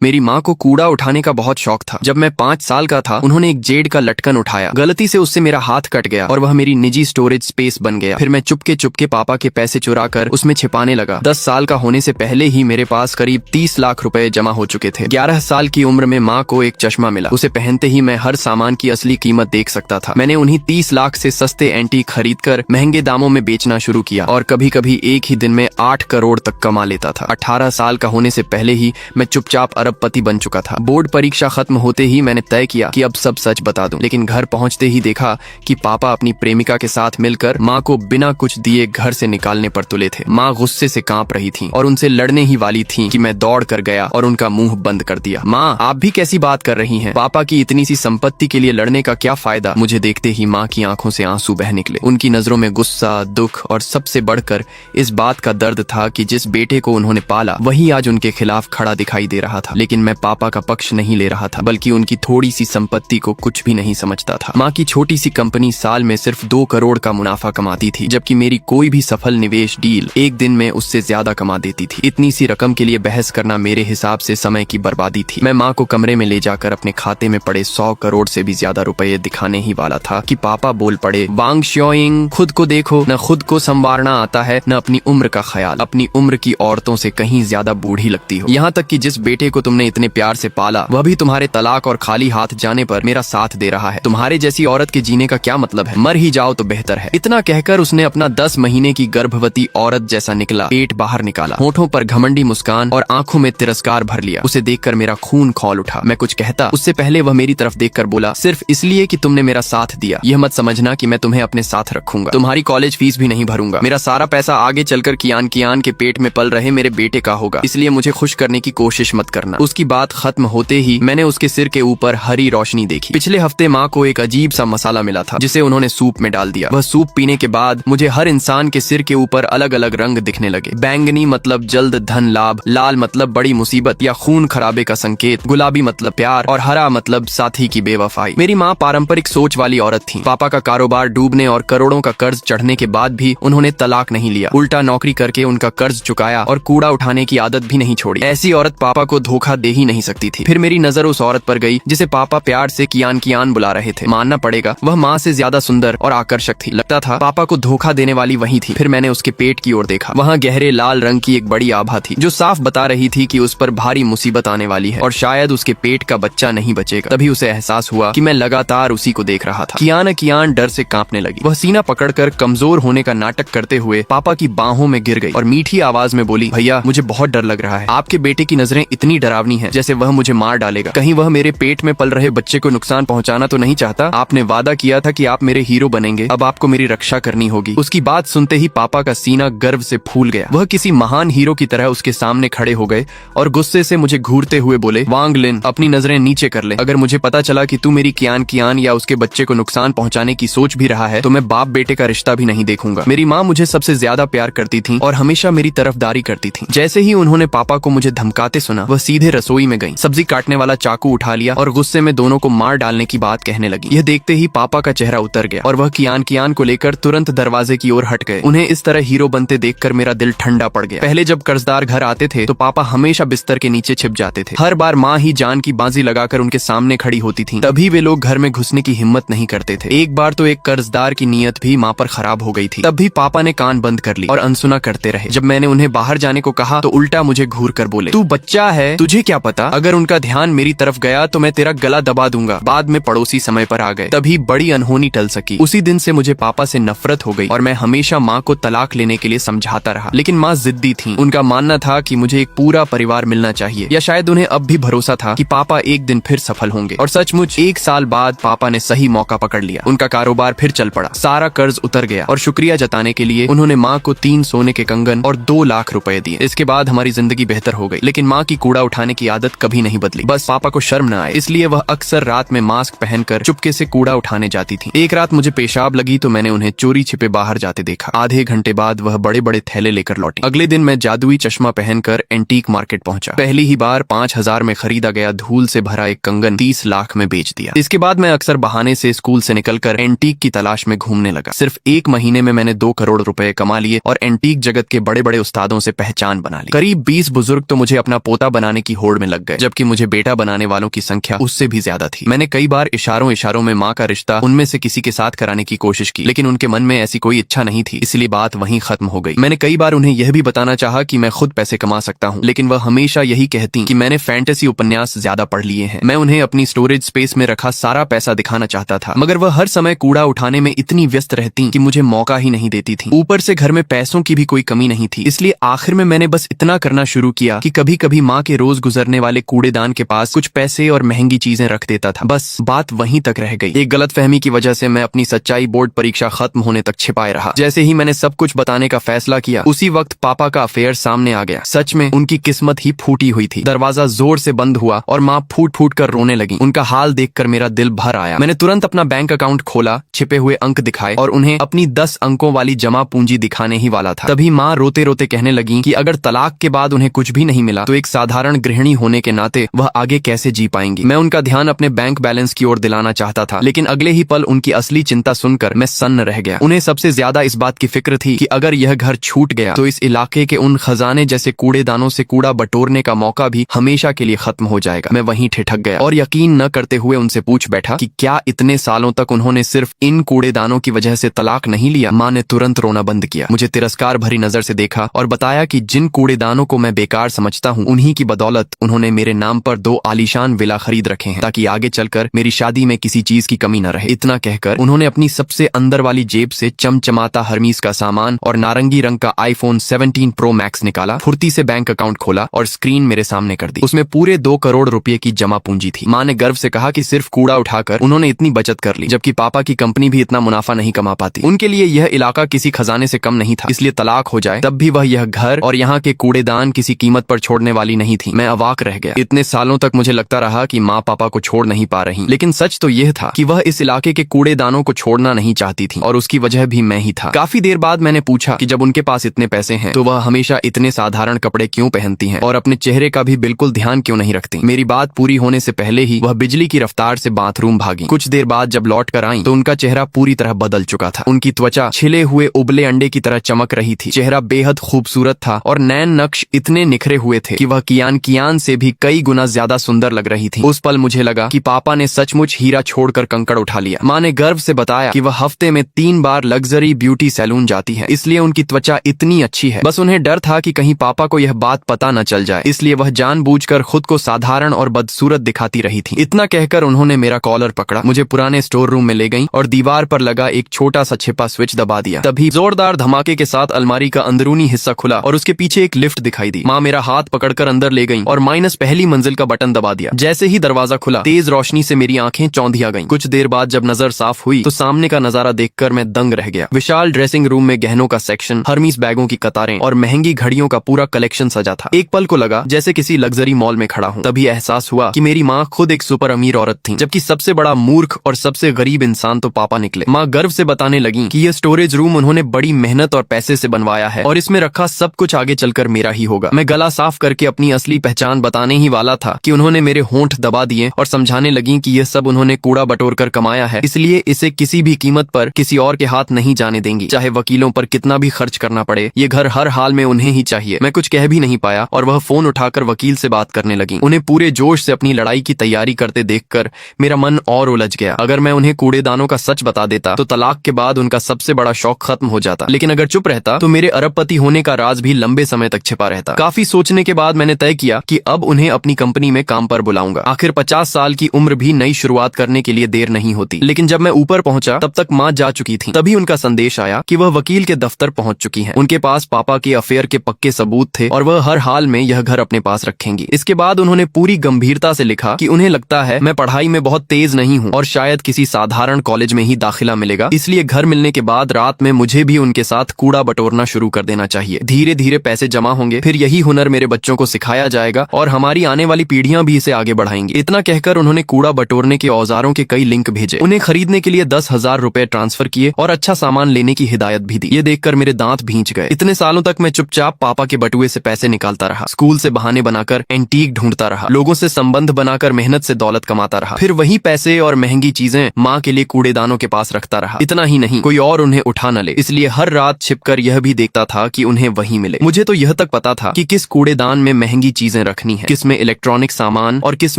मेरी माँ को कूड़ा उठाने का बहुत शौक था। जब मैं 5 साल का था उन्होंने एक जेड का लटकन उठाया। गलती से उससे मेरा हाथ कट गया और वह मेरी निजी स्टोरेज स्पेस बन गया। फिर मैं चुपके चुपके पापा के पैसे चुरा कर उसमें छिपाने लगा। 10 साल का होने से पहले ही मेरे पास करीब 30 लाख रुपए जमा हो चुके थे। 11 साल की उम्र में माँ को एक चश्मा मिला। उसे पहनते ही मैं हर सामान की असली कीमत देख सकता था। मैंने उन्हीं 30 लाख से सस्ते एंटीक खरीद कर महंगे दामों में बेचना शुरू किया और कभी कभी एक ही दिन में 8 करोड़ तक कमा लेता था। 18 साल का होने से पहले ही मैं चुपचाप अरबपति बन चुका था। बोर्ड परीक्षा खत्म होते ही मैंने तय किया कि अब सब सच बता दूं, लेकिन घर पहुंचते ही देखा कि पापा अपनी प्रेमिका के साथ मिलकर माँ को बिना कुछ दिए घर से निकालने पर तुले थे। माँ गुस्से से कांप रही थी और उनसे लड़ने ही वाली थी कि मैं दौड़ कर गया और उनका मुंह बंद कर दिया। माँ, आप भी कैसी बात कर रही हैं? पापा की इतनी सी संपत्ति के लिए लड़ने का क्या फायदा? मुझे देखते ही माँ की आंखों से आंसू बह निकले। उनकी नजरों में गुस्सा, दुख और सबसे बढ़कर इस बात का दर्द था कि जिस बेटे को उन्होंने पाला वही आज उनके खिलाफ खड़ा दिखाई दे रहा था। लेकिन मैं पापा का पक्ष नहीं ले रहा था, बल्कि उनकी थोड़ी सी संपत्ति को कुछ भी नहीं समझता था। माँ की छोटी सी कंपनी साल में सिर्फ 2 करोड़ का मुनाफा कमाती थी, जबकि मेरी कोई भी सफल निवेश डील एक दिन में उससे ज्यादा कमा देती थी। इतनी सी रकम के लिए बहस करना मेरे हिसाब से समय की बर्बादी थी। मैं माँ को कमरे में ले जाकर अपने खाते में पड़े 100 करोड़ से भी ज्यादा रुपए दिखाने ही वाला था कि पापा बोल पड़े, वांग श्योइंग, खुद को देखो, न खुद को संवारना आता है न अपनी उम्र का ख्याल। अपनी उम्र की औरतों से कहीं ज्यादा बूढ़ी लगती हो। यहाँ तक कि जिस बेटे को तुमने इतने प्यार से पाला वह भी तुम्हारे तलाक और खाली हाथ जाने पर मेरा साथ दे रहा है। तुम्हारे जैसी औरत के जीने का क्या मतलब है? मर ही जाओ तो बेहतर है। इतना कहकर उसने अपना 10 महीने की गर्भवती औरत जैसा निकला पेट बाहर निकाला, होठों पर घमंडी मुस्कान और आंखों में तिरस्कार भर लिया। उसे देखकर मेरा खून खौल उठा। मैं कुछ कहता उससे पहले वह मेरी तरफ देखकर बोला, सिर्फ इसलिए कि तुमने मेरा साथ दिया यह मत समझना कि मैं तुम्हें अपने साथ रखूंगा। तुम्हारी कॉलेज फीस भी नहीं भरूंगा। मेरा सारा पैसा आगे चलकर कियान कियान के पेट में पल रहे मेरे बेटे का होगा, इसलिए मुझे खुश करने की कोशिश मत करना। उसकी बात खत्म होते ही मैंने उसके सिर के ऊपर हरी रोशनी देखी। पिछले हफ्ते माँ को एक अजीब सा मसाला मिला था जिसे उन्होंने सूप में डाल दिया। वह सूप पीने के बाद मुझे हर इंसान के सिर के ऊपर अलग अलग रंग दिखने लगे। बैंगनी मतलब जल्द धन लाभ, लाल मतलब बड़ी मुसीबत या खून खराबे का संकेत, गुलाबी मतलब प्यार और हरा मतलब साथी की बेवफाई। मेरी माँ पारंपरिक सोच वाली औरत थी। पापा का कारोबार डूबने और करोड़ों का कर्ज चढ़ने के बाद भी उन्होंने तलाक नहीं लिया, उल्टा नौकरी करके उनका कर्ज चुकाया और कूड़ा उठाने की आदत भी नहीं छोड़ी। ऐसी औरत पापा को धोखा दे ही नहीं सकती थी। फिर मेरी नजर उस औरत पर गई जिसे पापा प्यार से कियान कियान बुला रहे थे। मानना पड़ेगा वह माँ से ज्यादा सुंदर और आकर्षक थी। लगता था पापा को धोखा देने वाली वही थी। फिर मैंने उसके पेट की ओर देखा। वहाँ गहरे लाल रंग की एक बड़ी आभा थी जो साफ बता रही थी कि उस पर भारी मुसीबत आने वाली है और शायद उसके पेट का बच्चा नहीं बचेगा। तभी उसे एहसास हुआ कि मैं लगातार उसी को देख रहा था। कियान डर से कांपने लगी। वह सीना पकड़कर कमजोर होने का नाटक करते हुए पापा की बाहों में गिर गई और मीठी आवाज में बोली, भैया मुझे बहुत डर लग रहा है। आपके बेटे की नजरें इतनी डरावनी है जैसे वह मुझे मार डालेगा। कहीं वह मेरे पेट में पल रहे बच्चे को नुकसान पहुंचाना तो नहीं चाहता? आपने वादा किया था कि आप मेरे हीरो बनेंगे, अब आपको मेरी रक्षा करनी होगी। उसकी बात सुनते ही पापा का सीना गर्व से फूल गया। वह किसी महान हीरो की तरह उसके सामने खड़े हो गए और गुस्से से मुझे घूरते हुए बोले, वांग लिन, अपनी नजरें नीचे कर ले। अगर मुझे पता चला कि तू मेरी कियान या उसके बच्चे को नुकसान पहुंचाने की सोच भी रहा है तो मैं बाप बेटे का रिश्ता भी नहीं देखूंगा। मेरी माँ मुझे सबसे ज्यादा प्यार करती थी और हमेशा मेरी तरफदारी करती थी। जैसे ही उन्होंने पापा को मुझे धमकाते सुना वह सीधे रसोई में गई, सब्जी काटने वाला चाकू उठा लिया और गुस्से में दोनों को मार डालने की बात कहने लगी। यह देखते ही पापा का चेहरा उतर गया और वह कियान को लेकर तुरंत दरवाजे की ओर हट गए। उन्हें इस तरह हीरो बनते देखकर मेरा दिल ठंडा पड़ गया। पहले जब कर्जदार घर आते थे तो पापा हमेशा बिस्तर के नीचे छिप जाते थे। हर बार माँ ही जान की बाजी लगाकर उनके सामने खड़ी होती थी, तभी वे लोग घर में घुसने की हिम्मत नहीं करते थे। एक बार तो एक कर्जदार की नीयत भी माँ पर खराब हो गई थी। तब भी पापा ने कान बंद कर ली और अनसुना करते रहे। जब मैंने उन्हें बाहर जाने को कहा तो उल्टा मुझे घूर कर बोले, तू बच्चा है, तुझे क्या पता? अगर उनका ध्यान मेरी तरफ गया तो मैं तेरा गला दबा दूंगा। बाद में पड़ोसी समय पर आ गए, तभी बड़ी अनहोनी टल सकी। उसी दिन से मुझे पापा से नफरत हो गई और मैं हमेशा माँ को तलाक लेने के लिए समझाता रहा। लेकिन माँ जिद्दी थी। उनका मानना था कि मुझे एक पूरा परिवार मिलना चाहिए, या शायद उन्हें अब भी भरोसा था कि पापा एक दिन फिर सफल होंगे। और सचमुच 1 साल बाद पापा ने सही मौका पकड़ लिया। उनका कारोबार फिर चल पड़ा, सारा कर्ज उतर गया और शुक्रिया जताने के लिए उन्होंने माँ को 3 सोने के कंगन और 2 लाख रुपए दिए। इसके बाद हमारी जिंदगी बेहतर हो गई। लेकिन माँ की कूड़ा उठाने की आदत कभी नहीं बदली। बस पापा को शर्म न आए इसलिए वह अक्सर रात में मास्क पहनकर चुपके से कूड़ा उठाने जाती थी। एक रात मुझे पेशाब लगी तो मैंने उन्हें चोरी छिपे बाहर जाते देखा। आधे घंटे बाद वह बड़े बड़े थैले लेकर लौटी। अगले दिन मैं जादुई चश्मा पहनकर एंटीक मार्केट पहुंचा। पहली ही बार 5,000 में खरीदा गया धूल से भरा एक कंगन 30 लाख में बेच दिया। इसके बाद मैं अक्सर बहाने से स्कूल से निकलकर एंटीक की तलाश में घूमने लगा। सिर्फ 1 महीने में मैंने 2 करोड़ रुपए कमा लिए और एंटीक जगत के बड़े बड़े उस्तादों से पहचान बना ली। करीब 20 बुजुर्ग तो मुझे अपना पोता बनाने की होड़ में लग गए, जबकि मुझे बेटा बनाने वालों की संख्या उससे भी ज्यादा थी। मैंने कई बार इशारों में माँ का रिश्ता उनमें से किसी के साथ कराने की कोशिश की, लेकिन उनके मन में ऐसी कोई इच्छा नहीं थी, इसलिए बात वहीं खत्म हो गई। मैंने कई बार उन्हें यह भी बताना चाहा कि मैं खुद पैसे कमा सकता हूँ, लेकिन वह हमेशा यही कहती कि मैंने फैंटेसी उपन्यास ज्यादा पढ़ लिए हैं। मैं उन्हें अपनी स्टोरेज स्पेस में रखा सारा पैसा दिखाना चाहता था, मगर वह हर समय कूड़ा उठाने में इतनी व्यस्त रहती कि मुझे मौका ही नहीं देती थी। ऊपर से घर में पैसों की भी कोई कमी नहीं थी, इसलिए आखिर में मैंने बस इतना करना शुरू किया कि कभी कभी माँ के रोज गुजरने वाले कूड़ेदान के पास कुछ पैसे और महंगी चीजें रख देता था। बस बात वहीं तक रह गई। एक गलतफहमी की वजह से मैं अपनी सच्चाई बोर्ड परीक्षा खत्म होने तक छिपाए रहा। जैसे ही मैंने सब कुछ बताने का फैसला किया, उसी वक्त पापा का अफेयर सामने आ गया। सच में उनकी किस्मत ही फूटी हुई थी। दरवाजा जोर से बंद हुआ और माँ फूट फूट कर रोने लगी। उनका हाल देखकर मेरा दिल भर आया। मैंने तुरंत अपना बैंक अकाउंट खोला, छिपे हुए अंक दिखाए और उन्हें अपनी 10 अंकों वाली जमा पूंजी दिखाने ही वाला था। तभी माँ रोते रोते कहने लगी कि अगर तलाक के बाद उन्हें कुछ भी नहीं मिला तो एक साधारण गृहिणी होने के नाते वह आगे कैसे जी पाएंगी। मैं उनका ध्यान अपने बैंक बैलेंस की ओर दिलाना चाहता था, लेकिन अगले ही पल उनकी असली चिंता सुनकर मैं सन्न रह गया। उन्हें सबसे ज्यादा इस बात की फिक्र थी कि अगर यह घर छूट गया तो इस इलाके के उन खजाने जैसे कूड़ेदानों से कूड़ा बटोरने का मौका भी हमेशा के लिए खत्म हो जाएगा। मैं वहीं ठिठक गया और यकीन न करते हुए उनसे पूछ बैठा कि क्या इतने सालों तक उन्होंने सिर्फ इन कूड़ेदानों की वजह से तलाक नहीं लिया। माँ ने तुरंत रोना बंद किया, मुझे तिरस्कार भरी नजर से देखा और बताया कि जिन कूड़ेदानों को मैं बेकार समझता हूँ, उन्हीं की बदौलत उन्होंने मेरे नाम पर 2 आलीशान विला खरीद रखे हैं, ताकि आगे चलकर मेरी शादी में किसी चीज की कमी न रहे। इतना कहकर उन्होंने अपनी सबसे अंदर वाली जेब से चमचमाता हर्मीस का सामान और नारंगी रंग का iPhone 17 Pro Max निकाला, फुर्ती से बैंक अकाउंट खोला और स्क्रीन मेरे सामने कर दी। उसमें पूरे 2 करोड़ रुपए की जमा पूंजी थी। माँ ने गर्व से कहा कि सिर्फ कूड़ा उठाकर उन्होंने इतनी बचत कर ली, जबकि पापा की कंपनी भी इतना मुनाफा नहीं कमा पाती। उनके लिए यह इलाका किसी खजाने से कम नहीं था, इसलिए तलाक हो जाए तब भी वह यह घर और यहाँ के कूड़ेदान किसी कीमत पर छोड़ने वाली नहीं थी। मैं अवाक रह गया। इतने सालों तक मुझे लगता रहा कि माँ पापा को छोड़ नहीं पा रही, लेकिन सच तो यह था कि वह इस इलाके के कूड़ेदानों को छोड़ना नहीं चाहती थी और उसकी वजह भी मैं ही था। काफी देर बाद मैंने पूछा कि जब उनके पास इतने पैसे हैं तो वह हमेशा इतने साधारण कपड़े क्यों पहनती हैं और अपने चेहरे का भी बिल्कुल ध्यान क्यों नहीं रखती। मेरी बात पूरी होने से पहले ही वह बिजली की रफ्तार से बाथरूम भागी। कुछ देर बाद जब लौट कर आई तो उनका चेहरा पूरी तरह बदल चुका था। उनकी त्वचा छिले हुए उबले अंडे की तरह चमक रही थी। चेहरा बेहद खूबसूरत था और नैन नक्श इतने निखरे हुए थे कि वह कियान से भी कई गुना ज्यादा सुंदर लग रही थी। उस पल मुझे लगा कि पापा ने सचमुच हीरा छोड़कर कंकड़ उठा लिया। माँ ने गर्व से बताया कि वह हफ्ते में 3 बार लग्जरी ब्यूटी सैलून जाती है, इसलिए उनकी त्वचा इतनी अच्छी है। बस उन्हें डर था कि कहीं पापा को यह बात पता न चल जाए, इसलिए वह जानबूझकर खुद को साधारण और बदसूरत दिखाती रही थी। इतना कहकर उन्होंने मेरा कॉलर पकड़ा, मुझे पुराने स्टोर रूम में ले गईं और दीवार पर लगा एक छोटा सा छिपा स्विच दबा दिया। तभी जोरदार धमाके के साथ अलमारी का अंदरूनी हिस्सा खुला और उसके पीछे एक लिफ्ट दिखाई दी। माँ मेरा हाथ पकड़कर अंदर ले गईं और माइनस पहली मंजिल का बटन दबा दिया। जैसे ही दरवाजा खुला, तेज रोशनी से मेरी आंखें चौंधिया गईं। कुछ देर बाद जब नजर साफ हुई तो सामने का नजारा देखकर मैं दंग रह गया। विशाल ड्रेसिंग रूम में गहनों का सेक्शन, हर्मीस बैगों की कतारें और महंगी घड़ियों का पूरा कलेक्शन सजा था। एक पल को लगा जैसे किसी लग्जरी मॉल में खड़ा हूँ। तभी एहसास हुआ कि मेरी माँ खुद एक सुपर अमीर औरत थी, जबकि सबसे बड़ा मूर्ख और सबसे गरीब इंसान तो पापा निकले। माँ गर्व से बताने लगी कि यह स्टोरेज रूम उन्होंने बड़ी मेहनत और पैसे से बनवाया है और इसमें रखा सब कुछ आगे चलकर मेरा ही होगा। मैं गला साफ करके अपनी असली पहचान बताने ही वाला था कि उन्होंने मेरे होंठ दबा दिए और समझाने लगी कि यह सब उन्होंने कूड़ा बटोर कर कमाया है, इसलिए इसे किसी भी कीमत पर किसी और के हाथ नहीं जाने देंगी, चाहे वकीलों पर कितना भी खर्च करना पड़े। ये घर हर हाल में उन्हें ही चाहिए। मैं कुछ कह भी नहीं पाया और वह फोन उठाकर वकील से बात करने लगी। उन्हें पूरे जोश से अपनी लड़ाई की तैयारी करते देखकर मेरा मन और उलझ गया। अगर मैं उन्हें कूड़ेदानों का सच बता देता तो तलाक के बाद उनका सबसे बड़ा शौक खत्म हो जाता, लेकिन अगर चुप रहता तो मेरे अरबपति होने का राज भी लंबे समय तक छिपा रहता। काफी सोचने के बाद मैंने तय किया कि अब उन्हें अपनी कंपनी में काम पर बुलाऊंगा। आखिर 50 साल की उम्र भी नई शुरुआत करने के लिए देर नहीं होती। लेकिन जब मैं ऊपर पहुंचा तब तक माँ जा चुकी थी। तभी उनका संदेश आया कि वह वकील के दफ्तर पहुंच चुकी हैं। उनके पास पापा के अफेयर के पक्के सबूत थे और वह हर हाल में यह घर अपने पास रखेंगी। इसके बाद उन्होंने पूरी गंभीरता से लिखा कि उन्हें लगता है मैं पढ़ाई में बहुत तेज नहीं हूँ और शायद किसी साधारण कॉलेज में ही दाखिला मिलेगा, इसलिए घर मिलने के बाद रात में मुझे भी उनके साथ कूड़ा बटोरना शुरू कर देना चाहिए। धीरे धीरे पैसे जमा होंगे, फिर यही हुनर मेरे बच्चों को सिखाया जाएगा और हमारी आने वाली पीढ़ियां भी इसे आगे बढ़ाएंगी। इतना कहकर उन्होंने कूड़ा बटोरने के औजारों के कई लिंक भेजे। उन्हें खरीदने के लिए 10,000 रुपए ट्रांसफर किए और अच्छा सामान लेने की हिदायत भी दी। ये देखकर मेरे दांत भींच गए। इतने सालों तक मैं चुपचाप पापा के बटुए से पैसे निकालता रहा, स्कूल से बहाने बनाकर एंटीक ढूंढता रहा, लोगों से संबंध बनाकर मेहनत से दौलत कमाता रहा, फिर वही पैसे और महंगी चीजें माँ के लिए कूड़ेदानों के पास रखता रहा। इतना ही नहीं, कोई और उन्हें उठा न ले, इसलिए हर रात छिपकर यह भी देखता था कि उन्हें वही मिले। मुझे तो यह तक पता था कि किस कूड़ेदान में महंगी चीजें चीजें रखनी है, किस में इलेक्ट्रॉनिक सामान और किस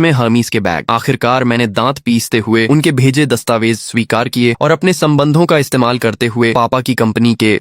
में हर्मीज के बैग। आखिरकार मैंने दांत पीसते हुए उनके भेजे दस्तावेज स्वीकार किए और अपने संबंधों का इस्तेमाल करते हुए पापा की कंपनी के